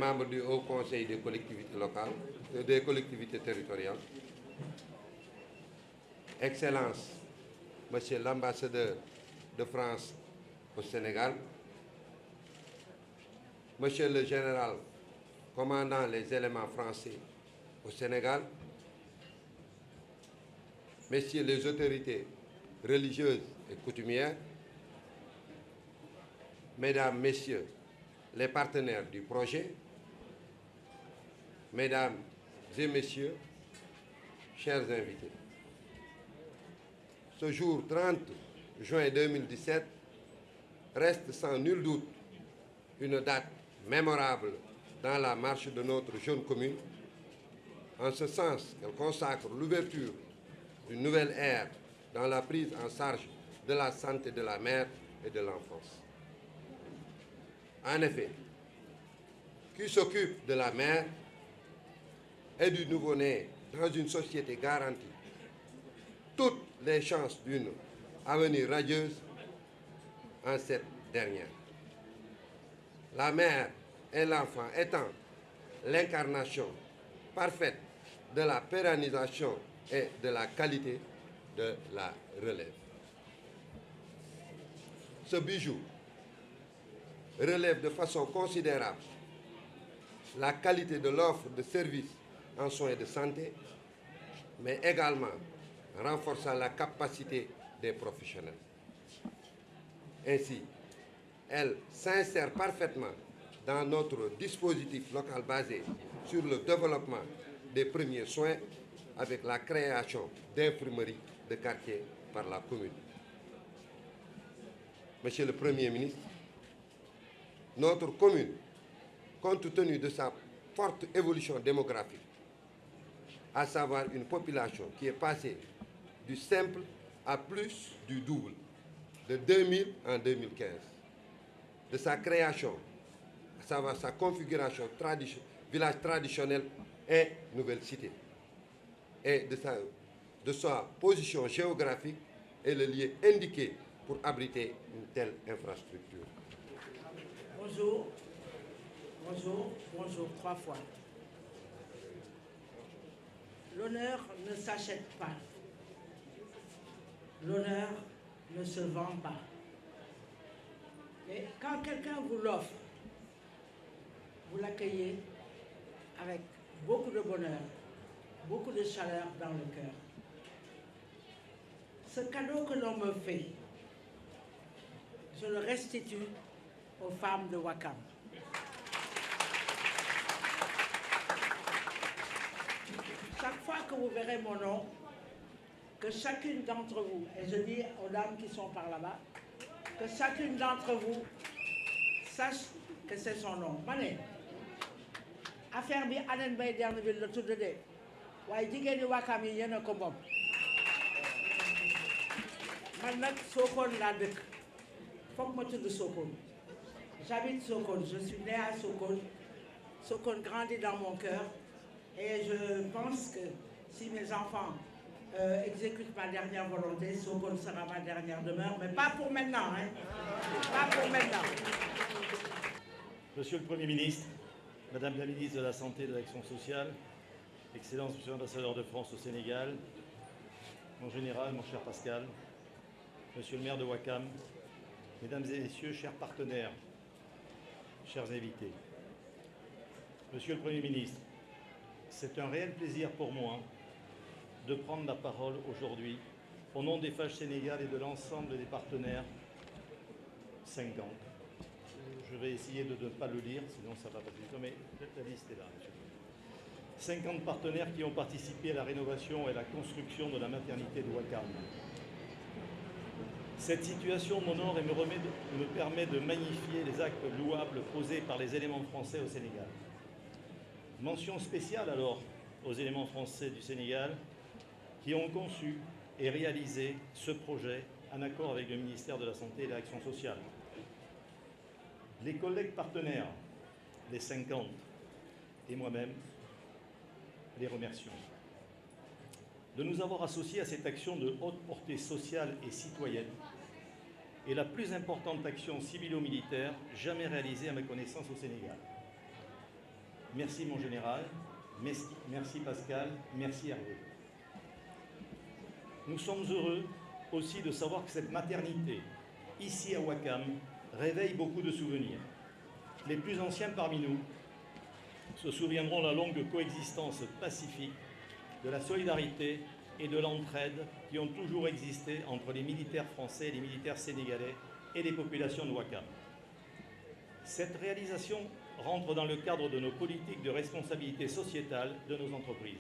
membres du Haut Conseil des collectivités locales, des collectivités territoriales, Excellences, Monsieur l'ambassadeur de France au Sénégal, Monsieur le général commandant les éléments français au Sénégal, Messieurs les autorités religieuses et coutumières, Mesdames, Messieurs les partenaires du projet, Mesdames et Messieurs, chers invités. Ce jour 30 juin 2017 reste sans nul doute une date mémorable dans la marche de notre jeune commune, en ce sens qu'elle consacre l'ouverture d'une nouvelle ère dans la prise en charge de la santé de la mère et de l'enfance. En effet, qui s'occupe de la mère et du nouveau-né dans une société garantie toutes les chances d'une avenir radieuse en cette dernière. La mère et l'enfant étant l'incarnation parfaite de la pérennisation et de la qualité de la relève. Ce bijou relève de façon considérable la qualité de l'offre de services en soins de santé, mais également renforçant la capacité des professionnels. Ainsi, elle s'insère parfaitement dans notre dispositif local basé sur le développement des premiers soins avec la création d'infirmeries de quartier par la commune. Monsieur le Premier ministre, notre commune, compte tenu de sa forte évolution démographique, à savoir une population qui est passée du simple à plus du double, de 2000 en 2015, de sa création, à savoir sa configuration village traditionnel et nouvelle cité, et de sa position géographique et le lieu indiqué pour abriter une telle infrastructure. Bonjour, bonjour, bonjour, 3 fois. L'honneur ne s'achète pas. L'honneur ne se vend pas. Et quand quelqu'un vous l'offre, vous l'accueillez avec beaucoup de bonheur, beaucoup de chaleur dans le cœur. Ce cadeau que l'on me fait, je le restitue aux femmes de Ouakam. Chaque fois que vous verrez mon nom, que chacune d'entre vous, et je dis aux dames qui sont par là-bas, que chacune d'entre vous sache que c'est son nom. Mané, affaire bi Anen Bay Derneville le tudd de waaye jigéen ñi Ouakam yi yéen a ko moom. Man nag Sokone laa dëkk foog ma tudd Sokone. J'habite Sokone, je suis née à Sokone. Sokone grandit dans mon cœur et je pense que si mes enfants exécutent ma dernière volonté, Sokone sera ma dernière demeure, mais pas pour maintenant, hein. Pas pour maintenant. Monsieur le Premier ministre, Madame la ministre de la Santé et de l'Action sociale, Excellence, Monsieur l'ambassadeur de France au Sénégal, mon général, mon cher Pascal, Monsieur le maire de Ouakam, Mesdames et Messieurs, chers partenaires, chers invités. Monsieur le Premier ministre, c'est un réel plaisir pour moi de prendre la parole aujourd'hui au nom des FAGE Sénégal et de l'ensemble des partenaires 50. Je vais essayer de ne pas le lire, sinon ça va pas plus vite, mais la liste est là, monsieur. 50 partenaires qui ont participé à la rénovation et à la construction de la maternité de Ouakam. Cette situation m'honore et me permet de magnifier les actes louables posés par les éléments français au Sénégal. Mention spéciale alors aux éléments français du Sénégal qui ont conçu et réalisé ce projet en accord avec le ministère de la Santé et de l'Action sociale. Les collègues partenaires, les 50 et moi-même, les remercions de nous avoir associés à cette action de haute portée sociale et citoyenne et la plus importante action civilo-militaire jamais réalisée à ma connaissance au Sénégal. merci mon général, merci Pascal, merci Hervé. Nous sommes heureux aussi de savoir que cette maternité, ici à Ouakam, réveille beaucoup de souvenirs. Les plus anciens parmi nous se souviendront de la longue coexistence pacifique, de la solidarité et de l'entraide qui ont toujours existé entre les militaires français, les militaires sénégalais et les populations de Ouakam. Cette réalisation rentre dans le cadre de nos politiques de responsabilité sociétale de nos entreprises.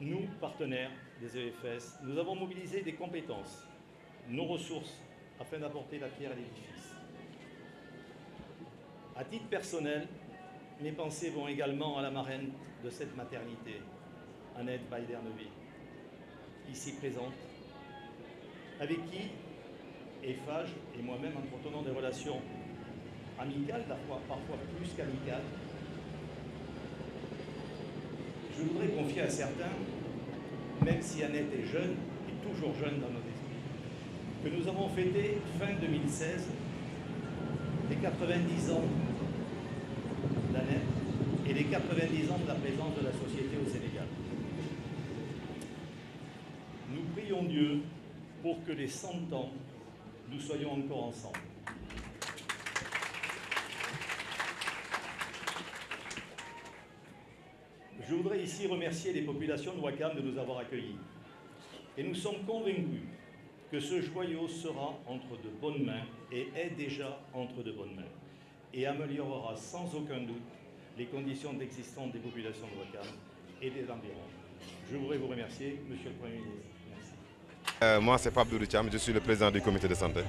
Nous, partenaires des EFS, nous avons mobilisé des compétences, nos ressources, afin d'apporter la pierre à l'édifice. À titre personnel, mes pensées vont également à la marraine de cette maternité, Annette Baïdernevi, ici présente, avec qui Eiffage et moi-même entretenons des relations amicales, parfois plus qu'amicales. Je voudrais confier à certains, même si Annette est jeune, et toujours jeune dans nos esprits, que nous avons fêté fin 2016 les 90 ans d'Annette et les 90 ans de la présence de la société au Sénégal. Nous prions Dieu pour que les 100 ans, nous soyons encore ensemble. Je voudrais ici remercier les populations de Ouakam de nous avoir accueillis. Et nous sommes convaincus que ce joyau sera entre de bonnes mains et est déjà entre de bonnes mains et améliorera sans aucun doute les conditions d'existence des populations de Ouakam et des environs. Je voudrais vous remercier, Monsieur le Premier ministre. Merci. Moi, c'est Pape Doudou Thiam, je suis le président du comité de santé.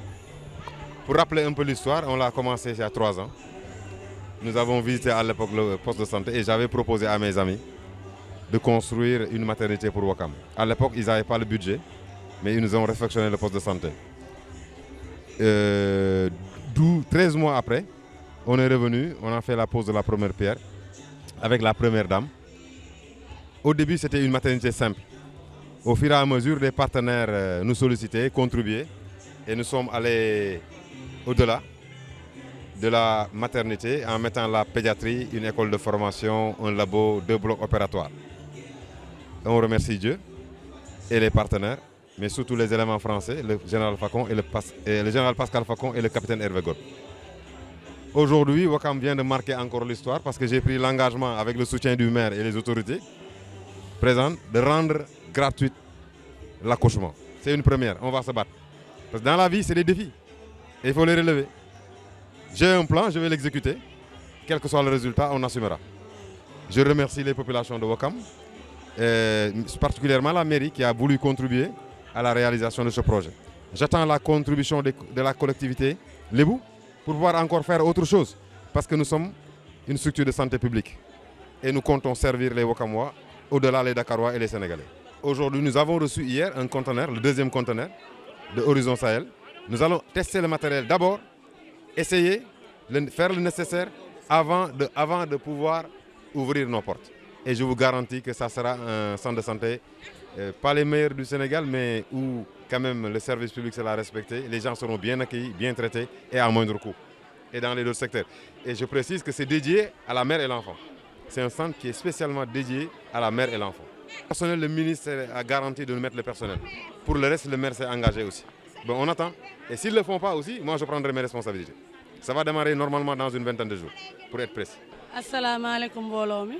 Pour rappeler un peu l'histoire, on l'a commencé il y a 3 ans. Nous avons visité à l'époque le poste de santé et j'avais proposé à mes amis de construire une maternité pour Ouakam. À l'époque, ils n'avaient pas le budget, mais ils nous ont réfectionné le poste de santé. 13 mois après, on est revenu, on a fait la pose de la première pierre avec la première dame. Au début, c'était une maternité simple. Au fur et à mesure, les partenaires nous sollicitaient, contribuaient, et nous sommes allés au-delà de la maternité en mettant la pédiatrie, une école de formation, un labo, 2 blocs opératoires. On remercie Dieu et les partenaires, mais surtout les éléments français, le général Facon et le général Pascal Facon et le capitaine Hervé Gor. Aujourd'hui, Ouakam vient de marquer encore l'histoire parce que j'ai pris l'engagement avec le soutien du maire et les autorités présentes de rendre gratuit l'accouchement. C'est une première, on va se battre. Parce que dans la vie, c'est des défis et il faut les relever. J'ai un plan, je vais l'exécuter. Quel que soit le résultat, on assumera. Je remercie les populations de Ouakam, particulièrement la mairie qui a voulu contribuer à la réalisation de ce projet. J'attends la contribution de la collectivité Lébou pour pouvoir encore faire autre chose. Parce que nous sommes une structure de santé publique. Et nous comptons servir les Ouakamois, au-delà les Dakarois et les Sénégalais. Aujourd'hui, nous avons reçu hier un conteneur, le 2e conteneur de Horizon Sahel. Nous allons tester le matériel d'abord, essayer de faire le nécessaire avant de pouvoir ouvrir nos portes. Et je vous garantis que ça sera un centre de santé, pas les meilleurs du Sénégal, mais où quand même le service public sera respecté, les gens seront bien accueillis, bien traités et à moindre coût. Et dans les autres secteurs. Et je précise que c'est dédié à la mère et l'enfant. C'est un centre qui est spécialement dédié à la mère et l'enfant. Le ministre a garanti de nous mettre le personnel. Pour le reste, le maire s'est engagé aussi. Bon, on attend. Et s'ils ne le font pas aussi, moi je prendrai mes responsabilités. Ça va démarrer normalement dans une vingtaine de jours, pour être précis. Assalamu alaikum mbooloo mi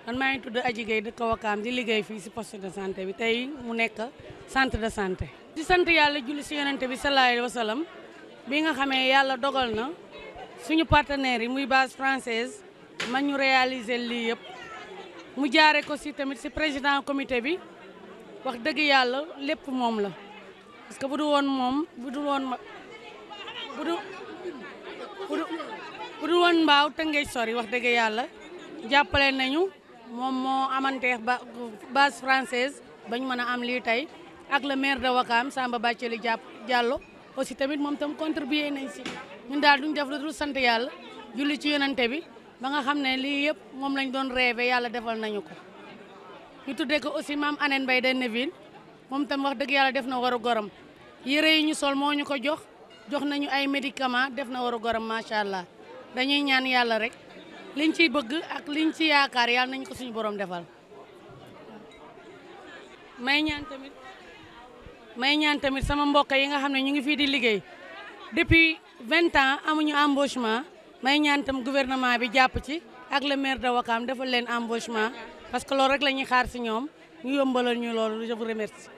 man maa ngi tudd Adji Gueye dëkk Ouakam di liggéey fii si poste de santé bi tey mu nekk centre de santé. di sant yàlla julli si yonente bi sallallahu alayhi wa sallam bi nga xamee yàlla dogal na suñu partenaires yi muy base française man ñu réaliser lii yëpp mu jaare ko si tamit si président comité bi wax dëgg yàlla lépp moom la parce que bu du woon moom bu du woon mbaaw Tëngéej sori wax dëgg yàlla jàppale nañu moom moo amanteex base française bañ mën a am lii tey ak le maire de Ouakam Samba Bathily Diallo aussi tamit moom tam contribuer nañ si ñun daal duñ def lu dul sant yàlla julli ci yonante bi ba nga xam ne lii yëpp moom lañ doon rêvé yàlla defal nañu ko ñu tuddee ko aussi maam Annette Baïdernevi moom tam wax dëgg yàlla def na waru gorom yére yi ñu sol moo ñu ko jox nañu ay médicaments def na waru gorom macha allah dañuy ñaan yàlla rek liñ ciy bëgg ak liñ ci yaakaar yàlla nañ ko suñu borom defal. may ñaan tamit sama mbokk yi nga xam ne ñu ngi fii di liggéey depuis 20 ans amuñu embauchement may ñaan tam gouvernement bi jàpp ci ak le maire de Ouakam defal leen embauchement parce que loolu rek la ñuy xaar si ñoom ñu yombalal ñu loolu je vous remercie.